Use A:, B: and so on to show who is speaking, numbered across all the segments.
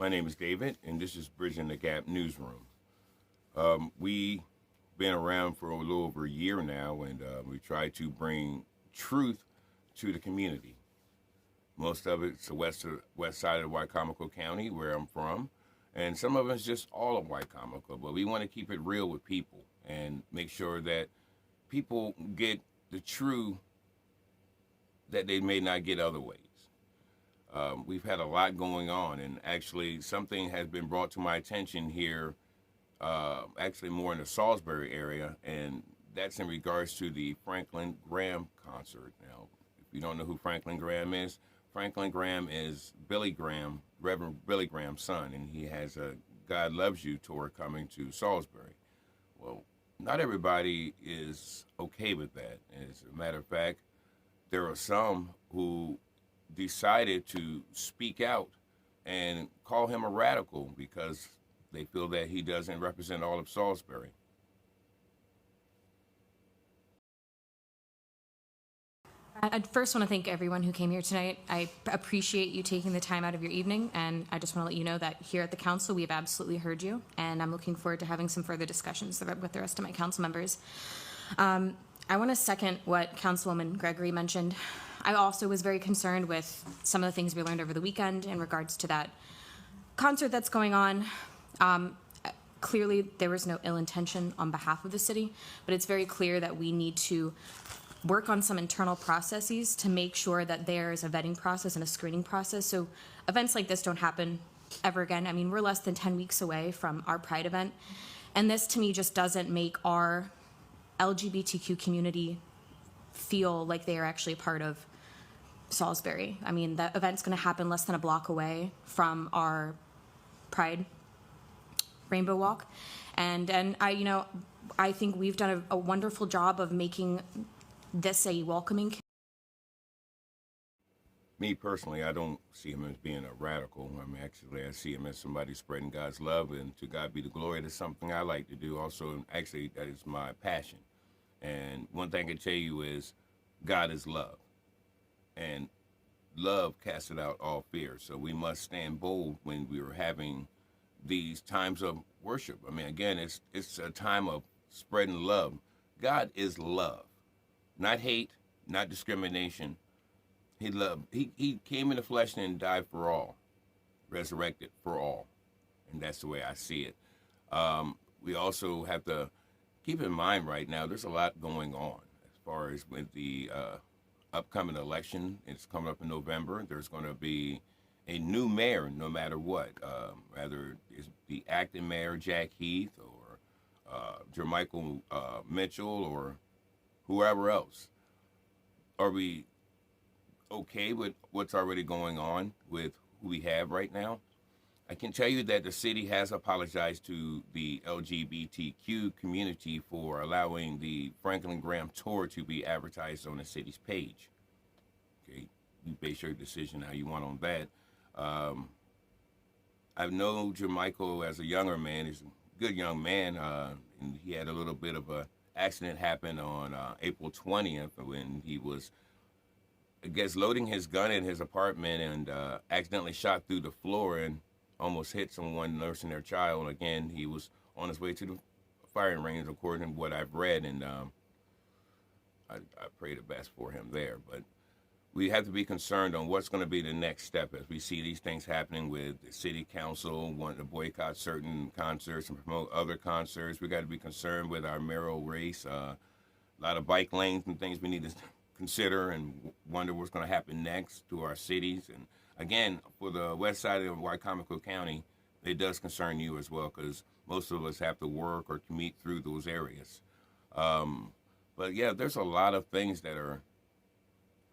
A: My name is David, and this is Bridging the Gap Newsroom. We've been around for a little over a year now, and we try to bring truth to the community. Most of it's the west side of Wycomico County, where I'm from, and some of it's just all of Wycomico. But we want to keep it real with people and make sure that people get the true that they may not get other ways. We've had a lot going on, and actually something has been brought to my attention here, actually more in the Salisbury area, and that's in regards to the Franklin Graham concert. Now, if you don't know who Franklin Graham is Billy Graham, Reverend Billy Graham's son, and he has a God Loves You tour coming to Salisbury. Well, not everybody is okay with that. As a matter of fact, there are some who decided to speak out and call him a radical because they feel that he doesn't represent all of Salisbury.
B: I first want to thank everyone who came here tonight. I appreciate you taking the time out of your evening, and I just want to let you know that here at the council, we have absolutely heard you, and I'm looking forward to having some further discussions with the rest of my council members. I want to second what Councilwoman Gregory mentioned. I also was very concerned with some of the things we learned over the weekend in regards to that concert that's going on. Clearly, there was no ill intention on behalf of the city, but it's very clear that we need to work on some internal processes to make sure that there's a vetting process and a screening process so events like this don't happen ever again. I mean, we're less than 10 weeks away from our Pride event, and this to me just doesn't make our LGBTQ community feel like they are actually a part of Salisbury. I mean, that event's going to happen less than a block away from our Pride Rainbow Walk, and I think we've done a wonderful job of making this a welcoming.
A: Me personally, I don't see him as being a radical. I mean, actually, I see him as somebody spreading God's love, and to God be the glory. That's something I like to do. Also, actually, that is my passion. And one thing I can tell you is God is love. And love casted out all fear. So we must stand bold when we are having these times of worship. I mean, again, it's a time of spreading love. God is love, not hate, not discrimination. He came in the flesh and died for all, resurrected for all. And that's the way I see it. We also have to keep in mind right now, there's a lot going on as far as with the upcoming election. It's coming up in November. There's going to be a new mayor no matter what, whether it's the acting mayor, Jack Heath, or Jermichael Mitchell, or whoever else. Are we okay with what's already going on with who we have right now? I can tell you that the city has apologized to the LGBTQ community for allowing the Franklin Graham tour to be advertised on the city's page. Okay, you base your decision how you want on that. I know Jermichael as a younger man. He's a good young man, and he had a little bit of a accident happen on April 20th when he was, I guess, loading his gun in his apartment and accidentally shot through the floor and almost hit someone nursing their child. Again, he was on his way to the firing range, according to what I've read, and I pray the best for him there. But we have to be concerned on what's going to be the next step as we see these things happening with the city council wanting to boycott certain concerts and promote other concerts. We got to be concerned with our mayoral race. A lot of bike lanes and things we need to consider and wonder what's going to happen next to our cities. And again, for the west side of Wycomico County, it does concern you as well because most of us have to work or commute through those areas. But yeah, there's a lot of things that are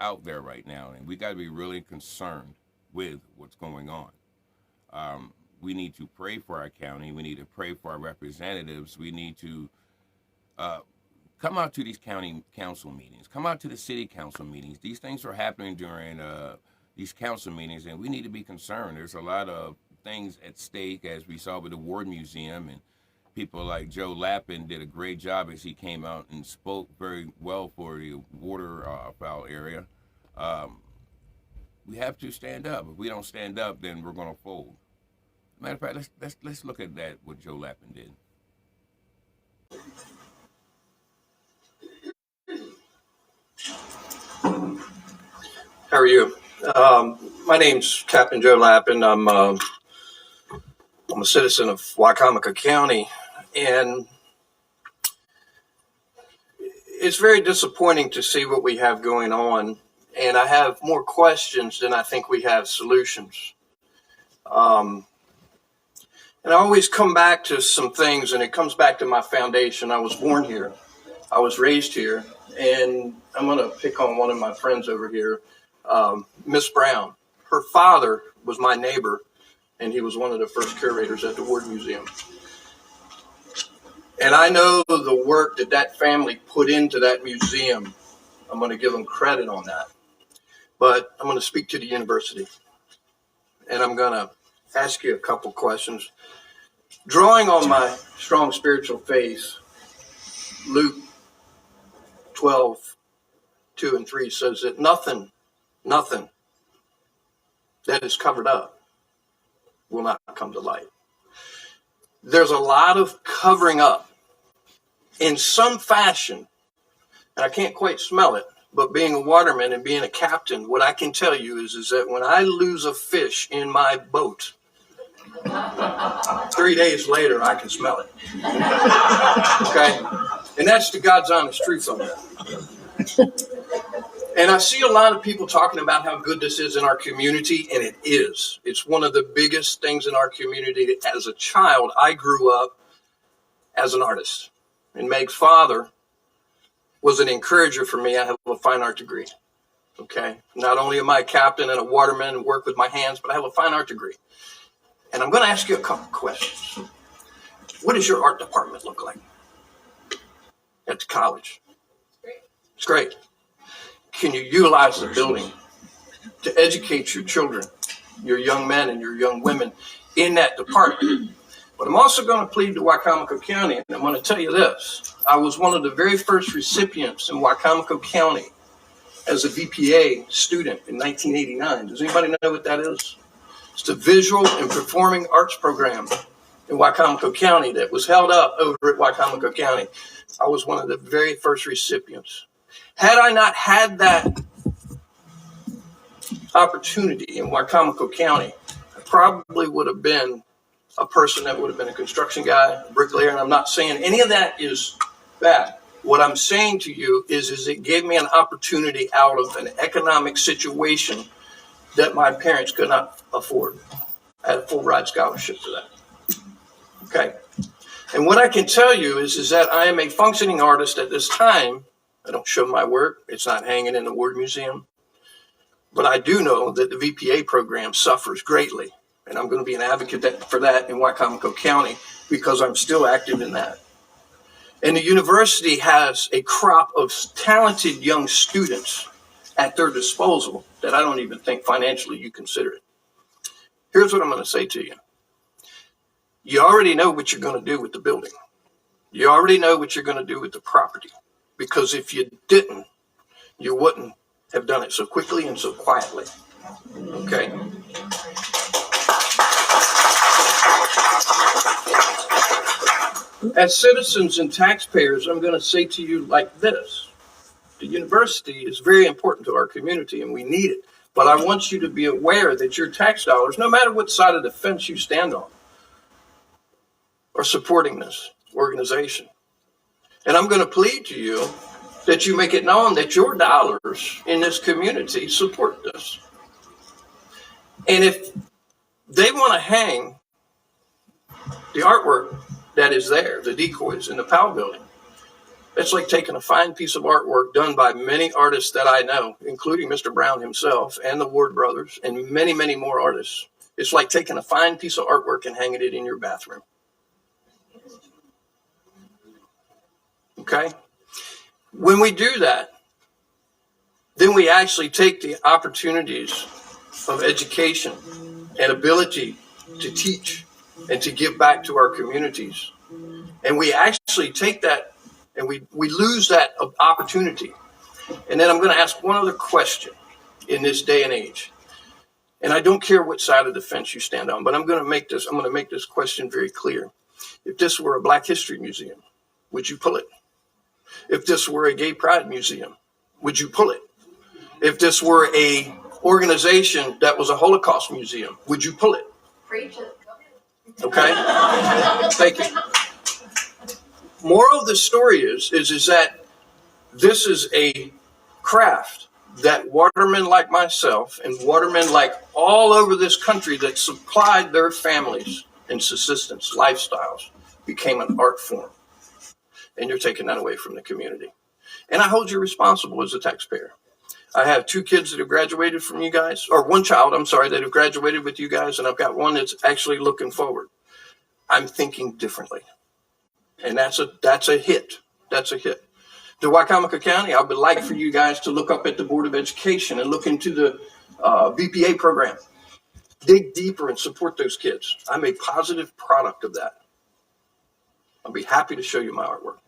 A: out there right now, and we got to be really concerned with what's going on. We need to pray for our county. We need to pray for our representatives. We need to come out to these county council meetings. Come out to the city council meetings. These things are happening during these council meetings, and we need to be concerned. There's a lot of things at stake, as we saw with the Ward Museum, and people like Joe Lappin did a great job as he came out and spoke very well for the waterfowl area. We have to stand up. If we don't stand up, then we're going to fold. Matter of fact, let's look at that what Joe Lappin did.
C: How are you? My name's Captain Joe Lappin. I'm a citizen of Wicomico County, and it's very disappointing to see what we have going on. And I have more questions than I think we have solutions. And I always come back to some things, and it comes back to my foundation. I was born here. I was raised here, and I'm going to pick on one of my friends over here, Miss Brown. Her father was my neighbor, and he was one of the first curators at the Ward Museum. And I know the work that that family put into that museum. I'm going to give them credit on that. But I'm going to speak to the university, and I'm going to ask you a couple questions. Drawing on my strong spiritual faith, Luke 12:2-3 says that nothing that is covered up will not come to light. There's a lot of covering up in some fashion, and I can't quite smell it, but being a waterman and being a captain, what I can tell you is that when I lose a fish in my boat, 3 days later, I can smell it. Okay? And that's the God's honest truth on that. And I see a lot of people talking about how good this is in our community, and it is. It's one of the biggest things in our community. As a child, I grew up as an artist. And Meg's father was an encourager for me. I have a fine art degree. Okay? Not only am I a captain and a waterman and work with my hands, but I have a fine art degree. And I'm going to ask you a couple questions. What does your art department look like at the college? It's great. Can you utilize the building to educate your children, your young men and your young women in that department? But I'm also going to plead to Wicomico County, and I'm going to tell you this. I was one of the very first recipients in Wicomico County as a VPA student in 1989. Does anybody know what that is? It's the Visual and Performing Arts Program in Wicomico County that was held up over at Wicomico County. I was one of the very first recipients. Had I not had that opportunity in Wicomico County, I probably would have been a person that would have been a construction guy, a bricklayer, and I'm not saying any of that is bad. What I'm saying to you is it gave me an opportunity out of an economic situation that my parents could not afford. I had a full ride scholarship for that. Okay. And what I can tell you is that I am a functioning artist at this time. I don't show my work. It's not hanging in the Ward Museum. But I do know that the VPA program suffers greatly. And I'm going to be an advocate for that in Wicomico County because I'm still active in that. And the university has a crop of talented young students at their disposal that I don't even think financially you consider it. Here's what I'm going to say to you. You already know what you're going to do with the building. You already know what you're going to do with the property. Because if you didn't, you wouldn't have done it so quickly and so quietly. Okay? As citizens and taxpayers, I'm going to say to you like this. The university is very important to our community and we need it. But I want you to be aware that your tax dollars, no matter what side of the fence you stand on, are supporting this organization. And I'm going to plead to you that you make it known that your dollars in this community support this. And if they want to hang the artwork that is there, the decoys in the Powell building, it's like taking a fine piece of artwork done by many artists that I know, including Mr. Brown himself and the Ward brothers and many, many more artists. It's like taking a fine piece of artwork and hanging it in your bathroom. Okay? When we do that, then we actually take the opportunities of education and ability to teach and to give back to our communities. And we actually take that and we lose that opportunity. And then I'm going to ask one other question in this day and age. And I don't care which side of the fence you stand on, but I'm going to make this question very clear. If this were a Black History Museum, would you pull it? If this were a Gay Pride Museum, would you pull it? If this were a organization that was a Holocaust museum, would you pull it?
D: Preach it.
C: Okay? Thank you. Moral of the story is that this is a craft that watermen like myself and watermen like all over this country that supplied their families and subsistence lifestyles became an art form. And you're taking that away from the community. And I hold you responsible as a taxpayer. I have 2 kids that have graduated from you guys, or 1 child, I'm sorry, that have graduated with you guys, and I've got 1 that's actually looking forward. I'm thinking differently. And that's a hit. That's a hit. To Wycomico County, I would like for you guys to look up at the Board of Education and look into the BPA program. Dig deeper and support those kids. I'm a positive product of that. I'll be happy to show you my artwork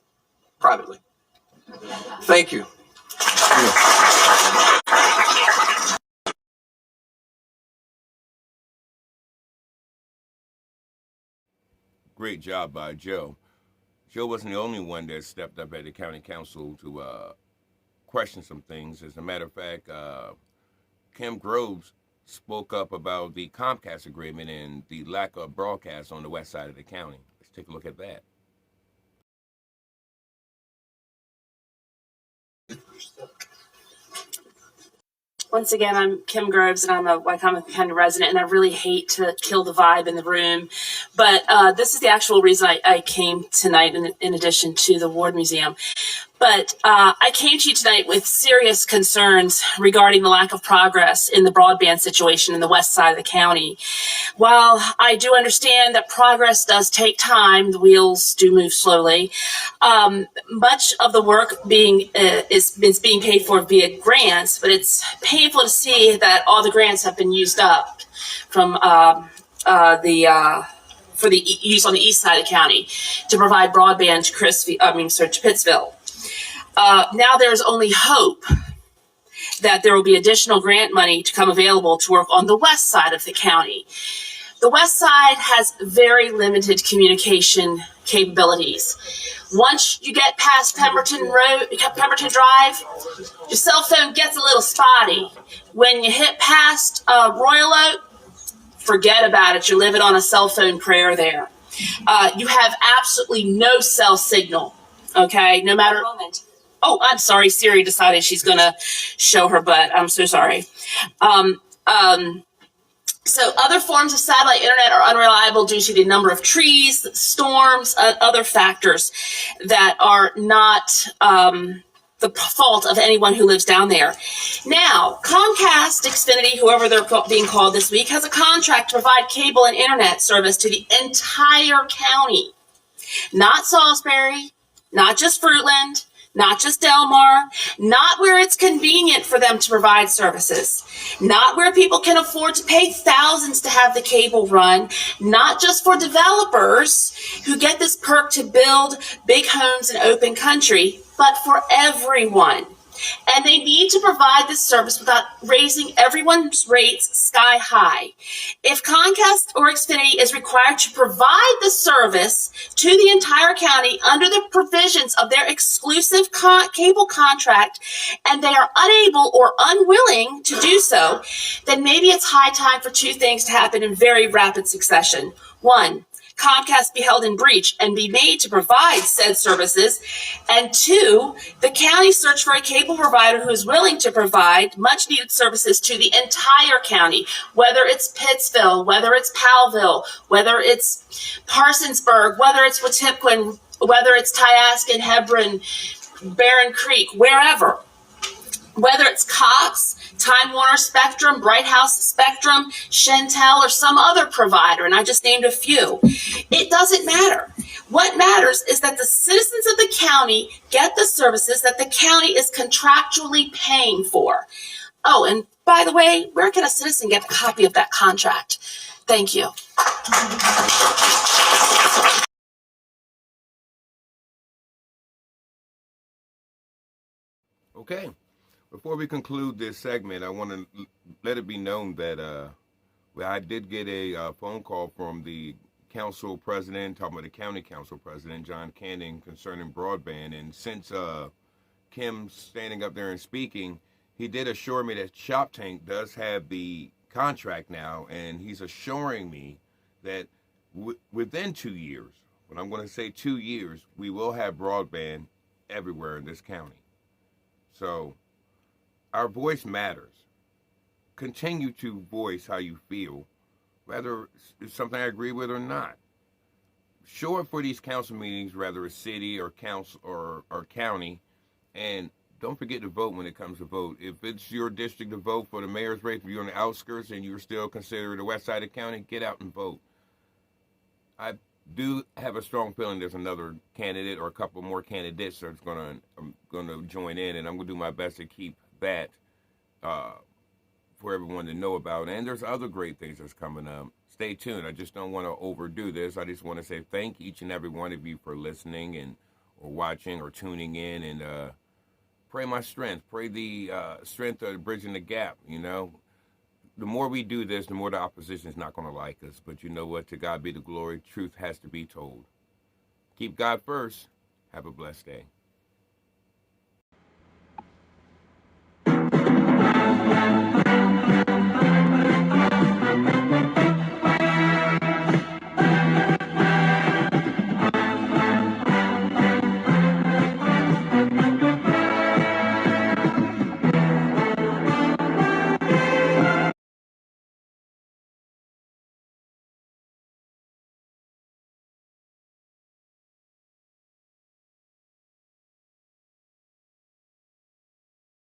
C: privately. Thank you.
A: Great job by Joe. Joe wasn't the only one that stepped up at the county council to question some things. As a matter of fact, Kim Groves spoke up about the Comcast agreement and the lack of broadcast on the west side of the county. Let's take a look at that.
D: Once again, I'm Kim Groves, and I'm a Wycomico County resident, and I really hate to kill the vibe in the room, but this is the actual reason I came tonight in addition to the Ward Museum. But I came to you tonight with serious concerns regarding the lack of progress in the broadband situation in the west side of the county. While I do understand that progress does take time, the wheels do move slowly, much of the work is being paid for via grants, but it's painful to see that all the grants have been used up from for the use on the east side of the county to provide broadband to Pittsville. Now there's only hope that there will be additional grant money to come available to work on the west side of the county. The west side has very limited communication capabilities. Once you get past Pemberton Drive, your cell phone gets a little spotty. When you hit past Royal Oak, forget about it. You're living on a cell phone prayer there. You have absolutely no cell signal. Okay, no matter. Oh, I'm sorry. Siri decided she's going to show her butt. I'm so sorry. So other forms of satellite internet are unreliable due to the number of trees, storms, other factors that are not the fault of anyone who lives down there. Now, Comcast, Xfinity, whoever they're being called this week, has a contract to provide cable and internet service to the entire county. Not Salisbury, not just Fruitland, not just Delmar, not where it's convenient for them to provide services, not where people can afford to pay thousands to have the cable run, not just for developers who get this perk to build big homes in open country, but for everyone. And they need to provide this service without raising everyone's rates sky high. If Comcast or Xfinity is required to provide the service to the entire county under the provisions of their exclusive cable contract, and they are unable or unwilling to do so, then maybe it's high time for 2 things to happen in very rapid succession. 1, Comcast be held in breach and be made to provide said services. And 2, the county search for a cable provider who is willing to provide much needed services to the entire county, whether it's Pittsville, whether it's Powellville, whether it's Parsonsburg, whether it's Wetumpka, whether it's Tyaskin, Hebron, Barron Creek, wherever. Whether it's Cox, Time Warner Spectrum, Bright House Spectrum, Shentel, or some other provider, and I just named a few. It doesn't matter. What matters is that the citizens of the county get the services that the county is contractually paying for. Oh, and by the way, where can a citizen get a copy of that contract? Thank you.
A: Okay. Before we conclude this segment, I want to let it be known that Well, I did get a phone call from the council president, talking about the county council president, John Canning, concerning broadband. And since Kim's standing up there and speaking, he did assure me that Shop Tank does have the contract now, and he's assuring me that within 2 years, when I'm going to say 2 years, we will have broadband everywhere in this county. So our voice matters. Continue to voice how you feel, whether it's something I agree with or not. Show up for these council meetings, whether it's city or council or county, and don't forget to vote when it comes to vote. If it's your district to vote for the mayor's race, if you're on the outskirts and you're still considered the west side of the county, get out and vote. I do have a strong feeling there's another candidate or a couple more candidates that's going to join in, and I'm going to do my best to keep that for everyone to know about. And there's other great things that's coming up. Stay tuned. I just don't want to overdo this. I just want to say thank each and every one of you for listening and or watching or tuning in, and pray my strength. Pray the strength of bridging the gap. You know, the more we do this, the more the opposition is not going to like us. But you know what? To God be the glory. Truth has to be told. Keep God first. Have a blessed day.